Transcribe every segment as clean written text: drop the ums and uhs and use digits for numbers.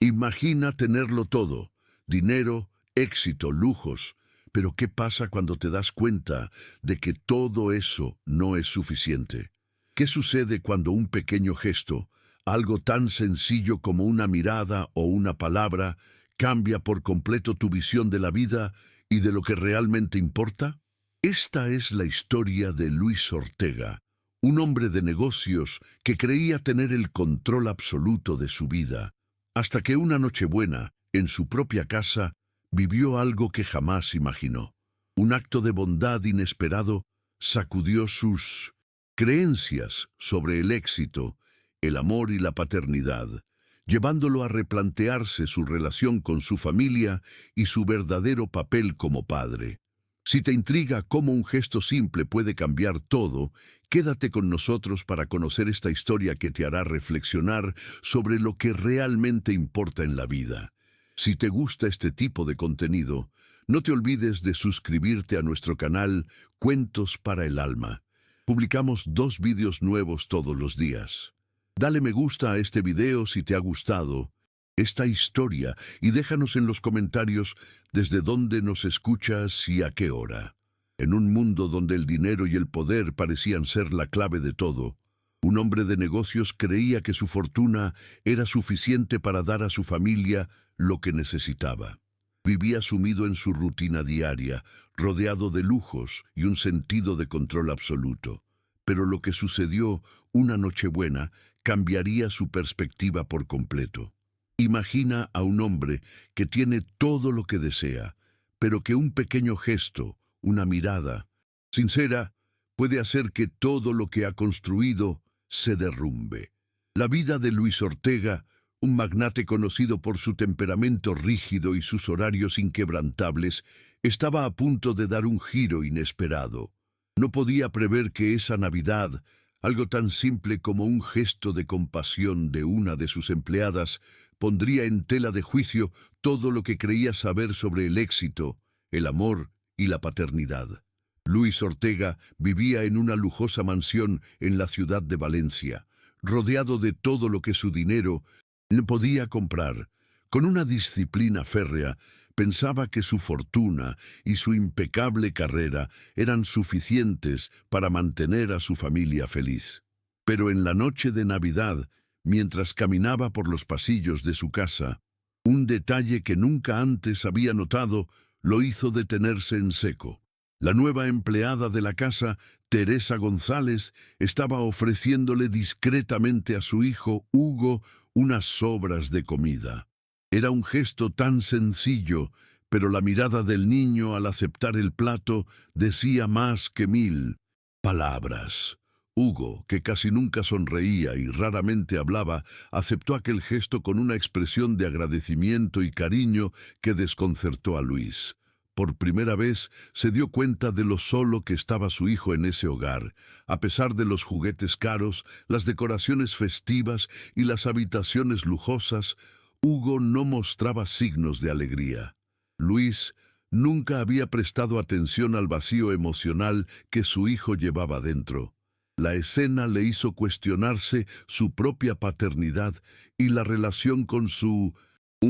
Imagina tenerlo todo: dinero, éxito, lujos. Pero ¿qué pasa cuando te das cuenta de que todo eso no es suficiente? ¿Qué sucede cuando un pequeño gesto, algo tan sencillo como una mirada o una palabra, cambia por completo tu visión de la vida y de lo que realmente importa? Esta es la historia de Luis Ortega, un hombre de negocios que creía tener el control absoluto de su vida, hasta que una Nochebuena, en su propia casa, vivió algo que jamás imaginó. Un acto de bondad inesperado sacudió sus creencias sobre el éxito, el amor y la paternidad, llevándolo a replantearse su relación con su familia y su verdadero papel como padre. Si te intriga cómo un gesto simple puede cambiar todo, quédate con nosotros para conocer esta historia que te hará reflexionar sobre lo que realmente importa en la vida. Si te gusta este tipo de contenido, no te olvides de suscribirte a nuestro canal Cuentos para el Alma. Publicamos 2 vídeos nuevos todos los días. Dale me gusta a este video si te ha gustado esta historia y déjanos en los comentarios desde dónde nos escuchas y a qué hora. En un mundo donde el dinero y el poder parecían ser la clave de todo, un hombre de negocios creía que su fortuna era suficiente para dar a su familia lo que necesitaba. Vivía sumido en su rutina diaria, rodeado de lujos y un sentido de control absoluto. Pero lo que sucedió una Nochebuena cambiaría su perspectiva por completo. Imagina a un hombre que tiene todo lo que desea, pero que un pequeño gesto, una mirada sincera, puede hacer que todo lo que ha construido se derrumbe. La vida de Luis Ortega, un magnate conocido por su temperamento rígido y sus horarios inquebrantables, estaba a punto de dar un giro inesperado. No podía prever que esa Navidad, algo tan simple como un gesto de compasión de una de sus empleadas, pondría en tela de juicio todo lo que creía saber sobre el éxito, el amor y la paternidad. Luis Ortega vivía en una lujosa mansión en la ciudad de Valencia, rodeado de todo lo que su dinero podía comprar. Con una disciplina férrea, pensaba que su fortuna y su impecable carrera eran suficientes para mantener a su familia feliz. Pero en la noche de Navidad, mientras caminaba por los pasillos de su casa, un detalle que nunca antes había notado lo hizo detenerse en seco. La nueva empleada de la casa, Teresa González, estaba ofreciéndole discretamente a su hijo, Hugo, unas sobras de comida. Era un gesto tan sencillo, pero la mirada del niño al aceptar el plato decía más que 1000 palabras. Hugo, que casi nunca sonreía y raramente hablaba, aceptó aquel gesto con una expresión de agradecimiento y cariño que desconcertó a Luis. Por primera vez se dio cuenta de lo solo que estaba su hijo en ese hogar. A pesar de los juguetes caros, las decoraciones festivas y las habitaciones lujosas, Hugo no mostraba signos de alegría. Luis nunca había prestado atención al vacío emocional que su hijo llevaba dentro. La escena le hizo cuestionarse su propia paternidad y la relación con su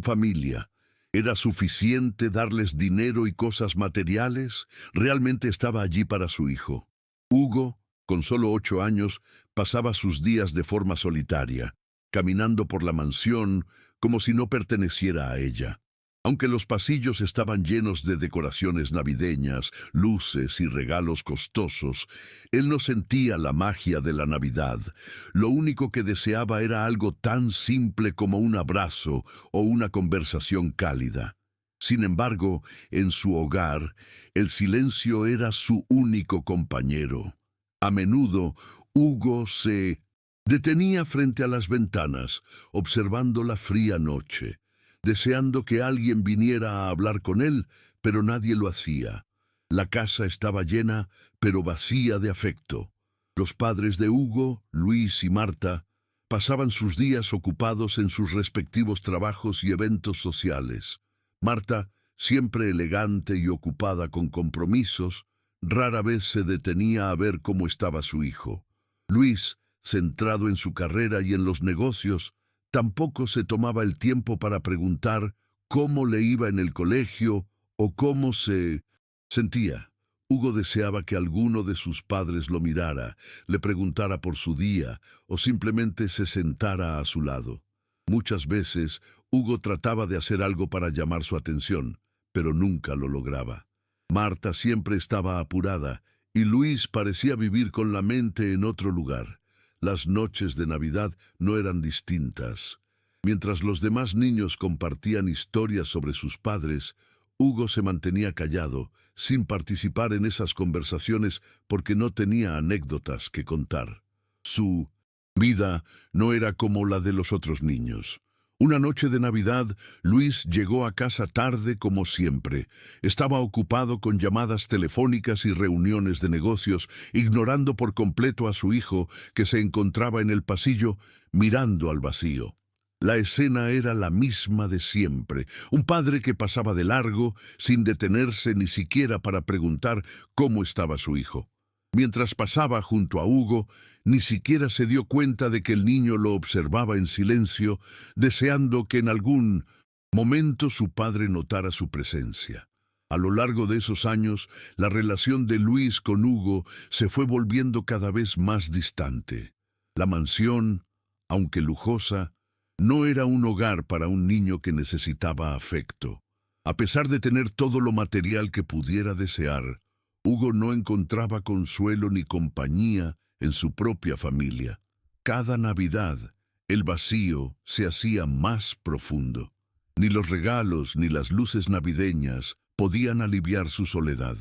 familia. ¿Era suficiente darles dinero y cosas materiales? ¿Realmente estaba allí para su hijo? Hugo, con solo 8 años, pasaba sus días de forma solitaria, caminando por la mansión como si no perteneciera a ella. Aunque los pasillos estaban llenos de decoraciones navideñas, luces y regalos costosos, él no sentía la magia de la Navidad. Lo único que deseaba era algo tan simple como un abrazo o una conversación cálida. Sin embargo, en su hogar, el silencio era su único compañero. A menudo, Hugo se detenía frente a las ventanas, observando la fría noche, deseando que alguien viniera a hablar con él, pero nadie lo hacía. La casa estaba llena, pero vacía de afecto. Los padres de Hugo, Luis y Marta, pasaban sus días ocupados en sus respectivos trabajos y eventos sociales. Marta, siempre elegante y ocupada con compromisos, rara vez se detenía a ver cómo estaba su hijo. Luis, centrado en su carrera y en los negocios, Tampoco se tomaba el tiempo para preguntar cómo le iba en el colegio o cómo se sentía. Hugo deseaba que alguno de sus padres lo mirara, le preguntara por su día o simplemente se sentara a su lado. Muchas veces, Hugo trataba de hacer algo para llamar su atención, pero nunca lo lograba. Marta siempre estaba apurada y Luis parecía vivir con la mente en otro lugar. Las noches de Navidad no eran distintas. Mientras los demás niños compartían historias sobre sus padres, Hugo se mantenía callado, sin participar en esas conversaciones porque no tenía anécdotas que contar. Su vida no era como la de los otros niños. Una noche de Navidad, Luis llegó a casa tarde como siempre. Estaba ocupado con llamadas telefónicas y reuniones de negocios, ignorando por completo a su hijo, que se encontraba en el pasillo mirando al vacío. La escena era la misma de siempre, un padre que pasaba de largo, sin detenerse ni siquiera para preguntar cómo estaba su hijo. Mientras pasaba junto a Hugo, ni siquiera se dio cuenta de que el niño lo observaba en silencio, deseando que en algún momento su padre notara su presencia. A lo largo de esos años, la relación de Luis con Hugo se fue volviendo cada vez más distante. La mansión, aunque lujosa, no era un hogar para un niño que necesitaba afecto. A pesar de tener todo lo material que pudiera desear, Hugo no encontraba consuelo ni compañía en su propia familia. Cada Navidad, el vacío se hacía más profundo. Ni los regalos ni las luces navideñas podían aliviar su soledad.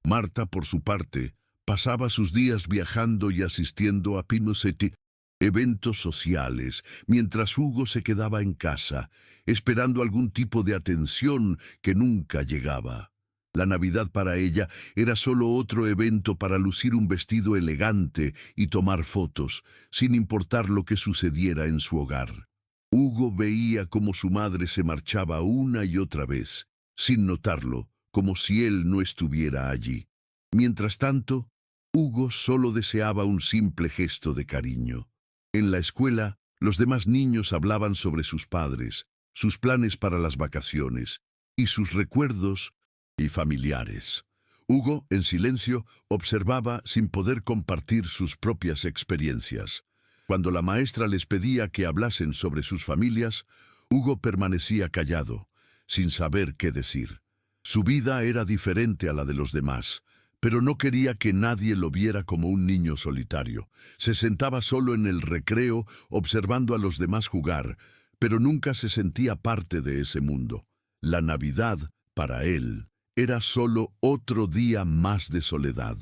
Marta, por su parte, pasaba sus días viajando y asistiendo a Pinocetti, eventos sociales, mientras Hugo se quedaba en casa, esperando algún tipo de atención que nunca llegaba. La Navidad para ella era solo otro evento para lucir un vestido elegante y tomar fotos, sin importar lo que sucediera en su hogar. Hugo veía cómo su madre se marchaba una y otra vez, sin notarlo, como si él no estuviera allí. Mientras tanto, Hugo solo deseaba un simple gesto de cariño. En la escuela, los demás niños hablaban sobre sus padres, sus planes para las vacaciones y sus recuerdos y familiares. Hugo, en silencio, observaba sin poder compartir sus propias experiencias. Cuando la maestra les pedía que hablasen sobre sus familias, Hugo permanecía callado, sin saber qué decir. Su vida era diferente a la de los demás, pero no quería que nadie lo viera como un niño solitario. Se sentaba solo en el recreo, observando a los demás jugar, pero nunca se sentía parte de ese mundo. La Navidad, para él, era solo otro día más de soledad.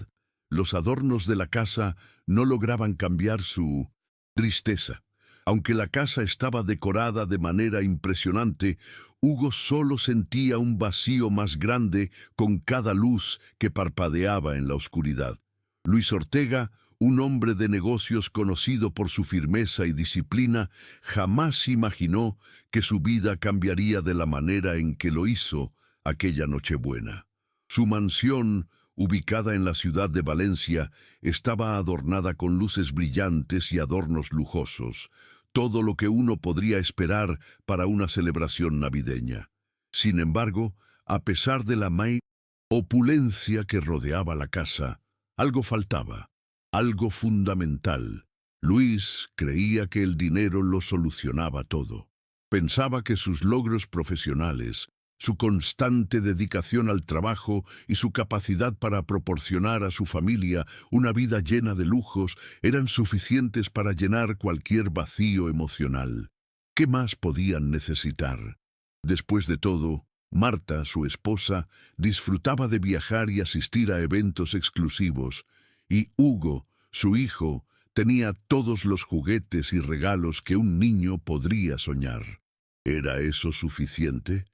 Los adornos de la casa no lograban cambiar su tristeza. Aunque la casa estaba decorada de manera impresionante, Hugo solo sentía un vacío más grande con cada luz que parpadeaba en la oscuridad. Luis Ortega, un hombre de negocios conocido por su firmeza y disciplina, jamás imaginó que su vida cambiaría de la manera en que lo hizo aquella Nochebuena. Su mansión, ubicada en la ciudad de Valencia, estaba adornada con luces brillantes y adornos lujosos, todo lo que uno podría esperar para una celebración navideña. Sin embargo, a pesar de la opulencia que rodeaba la casa, algo faltaba, algo fundamental. Luis creía que el dinero lo solucionaba todo. Pensaba que sus logros profesionales, su constante dedicación al trabajo y su capacidad para proporcionar a su familia una vida llena de lujos eran suficientes para llenar cualquier vacío emocional. ¿Qué más podían necesitar? Después de todo, Marta, su esposa, disfrutaba de viajar y asistir a eventos exclusivos, y Hugo, su hijo, tenía todos los juguetes y regalos que un niño podría soñar. ¿Era eso suficiente?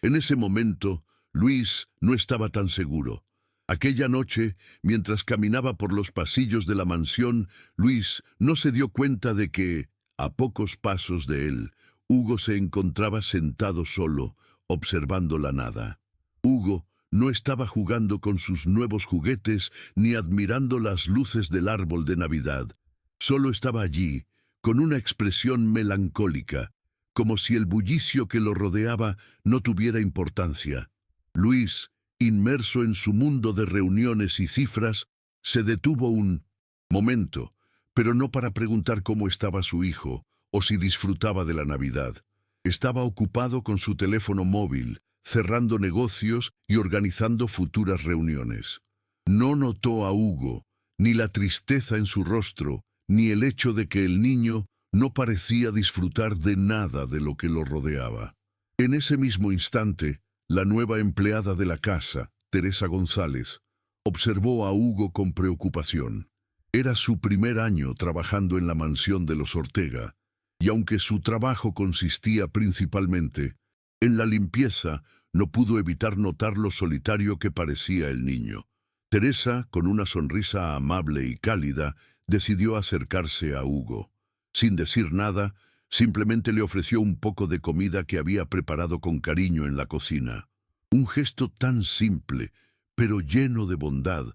En ese momento, Luis no estaba tan seguro. Aquella noche, mientras caminaba por los pasillos de la mansión, Luis no se dio cuenta de que, a pocos pasos de él, Hugo se encontraba sentado solo, observando la nada. Hugo no estaba jugando con sus nuevos juguetes ni admirando las luces del árbol de Navidad. Solo estaba allí, con una expresión melancólica, como si el bullicio que lo rodeaba no tuviera importancia. Luis, inmerso en su mundo de reuniones y cifras, se detuvo un momento, pero no para preguntar cómo estaba su hijo o si disfrutaba de la Navidad. Estaba ocupado con su teléfono móvil, cerrando negocios y organizando futuras reuniones. No notó a Hugo, ni la tristeza en su rostro, ni el hecho de que el niño no parecía disfrutar de nada de lo que lo rodeaba. En ese mismo instante, la nueva empleada de la casa, Teresa González, observó a Hugo con preocupación. Era su primer año trabajando en la mansión de los Ortega, y aunque su trabajo consistía principalmente en la limpieza, no pudo evitar notar lo solitario que parecía el niño. Teresa, con una sonrisa amable y cálida, decidió acercarse a Hugo. Sin decir nada, simplemente le ofreció un poco de comida que había preparado con cariño en la cocina. Un gesto tan simple, pero lleno de bondad,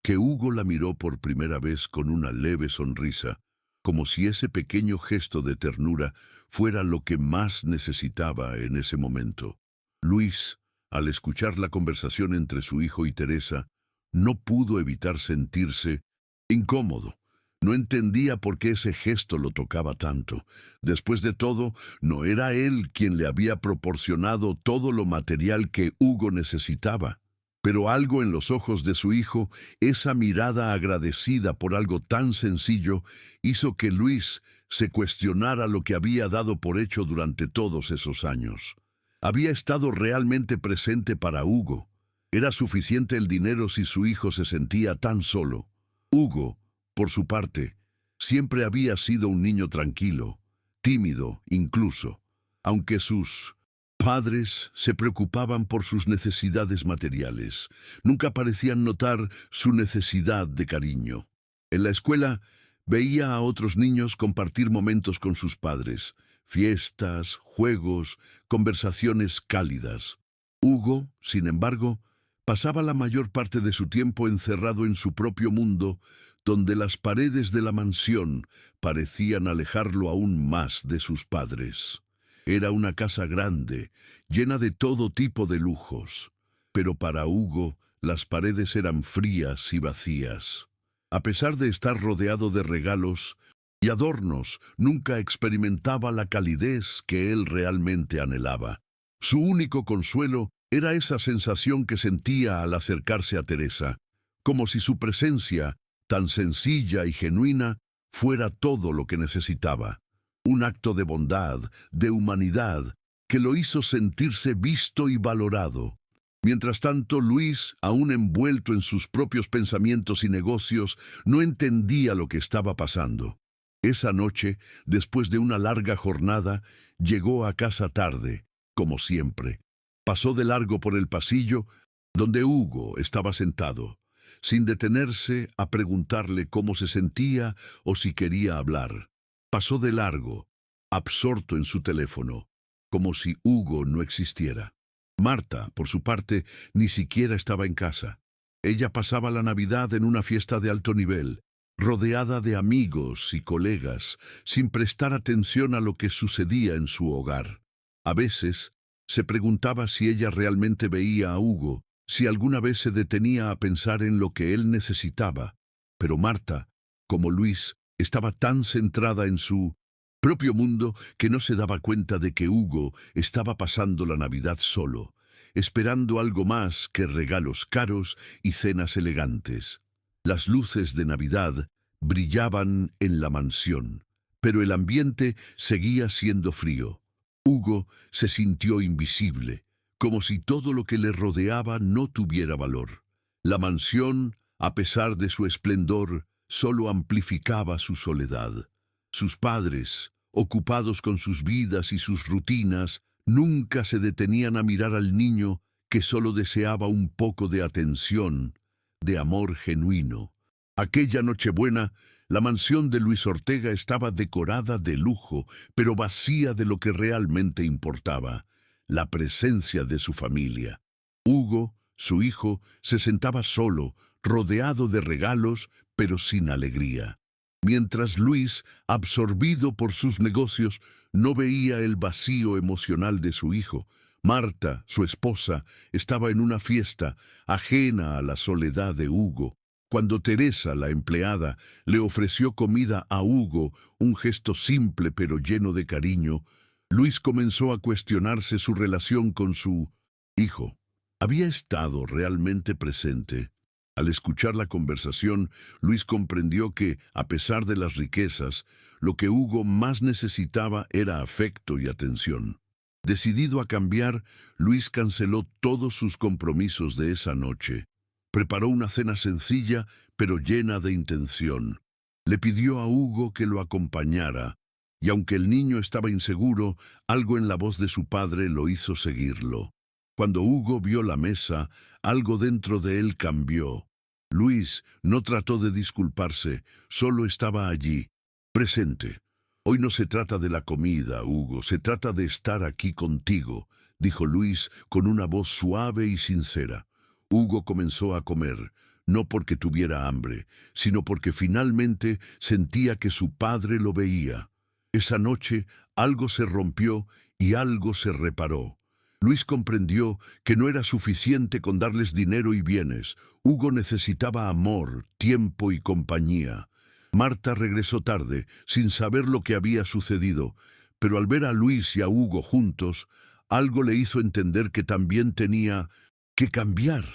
que Hugo la miró por primera vez con una leve sonrisa, como si ese pequeño gesto de ternura fuera lo que más necesitaba en ese momento. Luis, al escuchar la conversación entre su hijo y Teresa, no pudo evitar sentirse incómodo. No entendía por qué ese gesto lo tocaba tanto. Después de todo, no era él quien le había proporcionado todo lo material que Hugo necesitaba. Pero algo en los ojos de su hijo, esa mirada agradecida por algo tan sencillo, hizo que Luis se cuestionara lo que había dado por hecho durante todos esos años. Había estado realmente presente para Hugo. Era suficiente el dinero si su hijo se sentía tan solo. Hugo, por su parte, siempre había sido un niño tranquilo, tímido incluso, aunque sus padres se preocupaban por sus necesidades materiales. Nunca parecían notar su necesidad de cariño. En la escuela veía a otros niños compartir momentos con sus padres, fiestas, juegos, conversaciones cálidas. Hugo, sin embargo, pasaba la mayor parte de su tiempo encerrado en su propio mundo, donde las paredes de la mansión parecían alejarlo aún más de sus padres. Era una casa grande, llena de todo tipo de lujos, pero para Hugo las paredes eran frías y vacías. A pesar de estar rodeado de regalos y adornos, nunca experimentaba la calidez que él realmente anhelaba. Su único consuelo era esa sensación que sentía al acercarse a Teresa, como si su presencia, tan sencilla y genuina, fuera todo lo que necesitaba. Un acto de bondad, de humanidad, que lo hizo sentirse visto y valorado. Mientras tanto, Luis, aún envuelto en sus propios pensamientos y negocios, no entendía lo que estaba pasando. Esa noche, después de una larga jornada, llegó a casa tarde, como siempre. Pasó de largo por el pasillo, donde Hugo estaba sentado, sin detenerse a preguntarle cómo se sentía o si quería hablar. Pasó de largo, absorto en su teléfono, como si Hugo no existiera. Marta, por su parte, ni siquiera estaba en casa. Ella pasaba la Navidad en una fiesta de alto nivel, rodeada de amigos y colegas, sin prestar atención a lo que sucedía en su hogar. A veces, se preguntaba si ella realmente veía a Hugo, si alguna vez se detenía a pensar en lo que él necesitaba. Pero Marta, como Luis, estaba tan centrada en su propio mundo que no se daba cuenta de que Hugo estaba pasando la Navidad solo, esperando algo más que regalos caros y cenas elegantes. Las luces de Navidad brillaban en la mansión, pero el ambiente seguía siendo frío. Hugo se sintió invisible, como si todo lo que le rodeaba no tuviera valor. La mansión, a pesar de su esplendor, solo amplificaba su soledad. Sus padres, ocupados con sus vidas y sus rutinas, nunca se detenían a mirar al niño que solo deseaba un poco de atención, de amor genuino. Aquella Nochebuena, la mansión de Luis Ortega estaba decorada de lujo, pero vacía de lo que realmente importaba, la presencia de su familia. Hugo, su hijo, se sentaba solo, rodeado de regalos, pero sin alegría. mientras Luis, absorbido por sus negocios, no veía el vacío emocional de su hijo. Marta, su esposa, estaba en una fiesta, ajena a la soledad de Hugo. Cuando Teresa, la empleada, le ofreció comida a Hugo, un gesto simple pero lleno de cariño, Luis comenzó a cuestionarse su relación con su hijo. ¿Había estado realmente presente? Al escuchar la conversación, Luis comprendió que, a pesar de las riquezas, lo que Hugo más necesitaba era afecto y atención. Decidido a cambiar, Luis canceló todos sus compromisos de esa noche. Preparó una cena sencilla, pero llena de intención. Le pidió a Hugo que lo acompañara, y aunque el niño estaba inseguro, algo en la voz de su padre lo hizo seguirlo. Cuando Hugo vio la mesa, algo dentro de él cambió. Luis no trató de disculparse, solo estaba allí, presente. Hoy no se trata de la comida, Hugo, se trata de estar aquí contigo, dijo Luis con una voz suave y sincera. Hugo comenzó a comer, no porque tuviera hambre, sino porque finalmente sentía que su padre lo veía. Esa noche algo se rompió y algo se reparó. Luis comprendió que no era suficiente con darles dinero y bienes. Hugo necesitaba amor, tiempo y compañía. Marta regresó tarde, sin saber lo que había sucedido, pero al ver a Luis y a Hugo juntos, algo le hizo entender que también tenía que cambiar.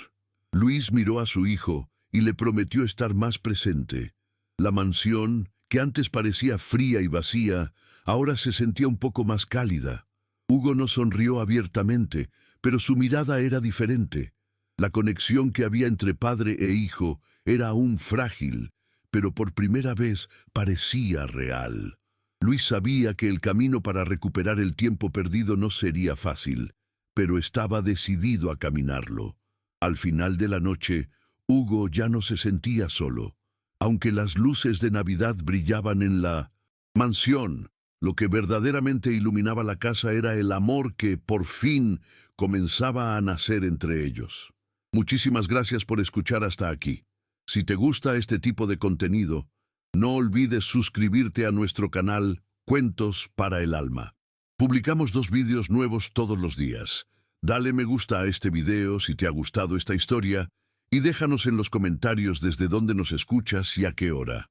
Luis miró a su hijo y le prometió estar más presente. La mansión, que antes parecía fría y vacía, ahora se sentía un poco más cálida. Hugo no sonrió abiertamente, pero su mirada era diferente. La conexión que había entre padre e hijo era aún frágil, pero por primera vez parecía real. Luis sabía que el camino para recuperar el tiempo perdido no sería fácil, pero estaba decidido a caminarlo. Al final de la noche, Hugo ya no se sentía solo. Aunque las luces de Navidad brillaban en la mansión, lo que verdaderamente iluminaba la casa era el amor que, por fin, comenzaba a nacer entre ellos. Muchísimas gracias por escuchar hasta aquí. Si te gusta este tipo de contenido, no olvides suscribirte a nuestro canal Cuentos para el Alma. Publicamos 2 vídeos nuevos todos los días. Dale me gusta a este video si te ha gustado esta historia y déjanos en los comentarios desde dónde nos escuchas y a qué hora.